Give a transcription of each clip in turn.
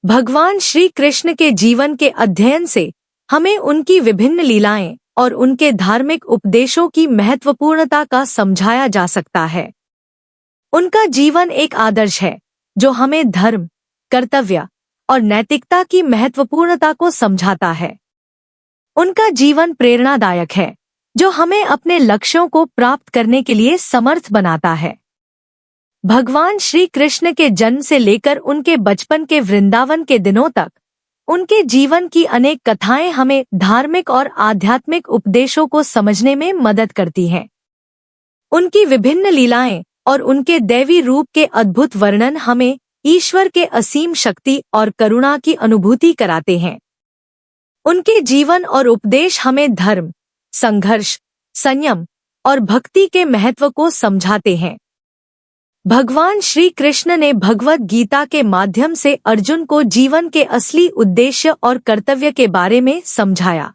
भगवान श्री कृष्ण के जीवन के अध्ययन से हमें उनकी विभिन्न लीलाएं और उनके धार्मिक उपदेशों की महत्वपूर्णता का समझाया जा सकता है। उनका जीवन एक आदर्श है जो हमें धर्म, कर्तव्य और नैतिकता की महत्वपूर्णता को समझाता है। उनका जीवन प्रेरणादायक है जो हमें अपने लक्ष्यों को प्राप्त करने के लिए समर्थ बनाता है। भगवान श्री कृष्ण के जन्म से लेकर उनके बचपन के वृंदावन के दिनों तक उनके जीवन की अनेक कथाएं हमें धार्मिक और आध्यात्मिक उपदेशों को समझने में मदद करती हैं। उनकी विभिन्न लीलाएं और उनके दैवी रूप के अद्भुत वर्णन हमें ईश्वर के असीम शक्ति और करुणा की अनुभूति कराते हैं। उनके जीवन और उपदेश हमें धर्म, संघर्ष, संयम और भक्ति के महत्व को समझाते हैं। भगवान श्री कृष्ण ने भगवद गीता के माध्यम से अर्जुन को जीवन के असली उद्देश्य और कर्तव्य के बारे में समझाया।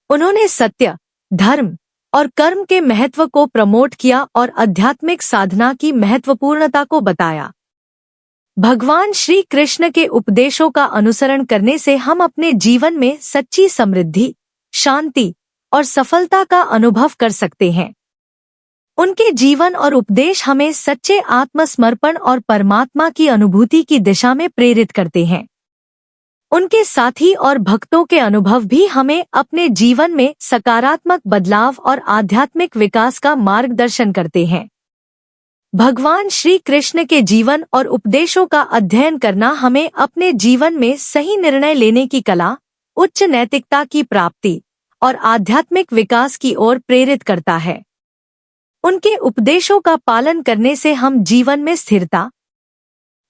उन्होंने सत्य, धर्म और कर्म के महत्व को प्रमोट किया और आध्यात्मिक साधना की महत्वपूर्णता को बताया। भगवान श्री कृष्ण के उपदेशों का अनुसरण करने से हम अपने जीवन में सच्ची समृद्धि, शांति और सफलता का अनुभव कर सकते हैं। उनके जीवन और उपदेश हमें सच्चे आत्मसमर्पण और परमात्मा की अनुभूति की दिशा में प्रेरित करते हैं। उनके साथी और भक्तों के अनुभव भी हमें अपने जीवन में सकारात्मक बदलाव और आध्यात्मिक विकास का मार्गदर्शन करते हैं। भगवान श्री कृष्ण के जीवन और उपदेशों का अध्ययन करना हमें अपने जीवन में सही निर्णय लेने की कला, उच्च नैतिकता की प्राप्ति और आध्यात्मिक विकास की ओर प्रेरित करता है। उनके उपदेशों का पालन करने से हम जीवन में स्थिरता,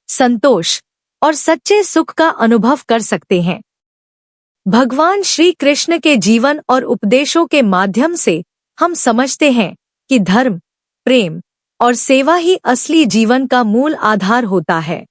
संतोष और सच्चे सुख का अनुभव कर सकते हैं। भगवान श्री कृष्ण के जीवन और उपदेशों के माध्यम से हम समझते हैं कि धर्म, प्रेम और सेवा ही असली जीवन का मूल आधार होता है।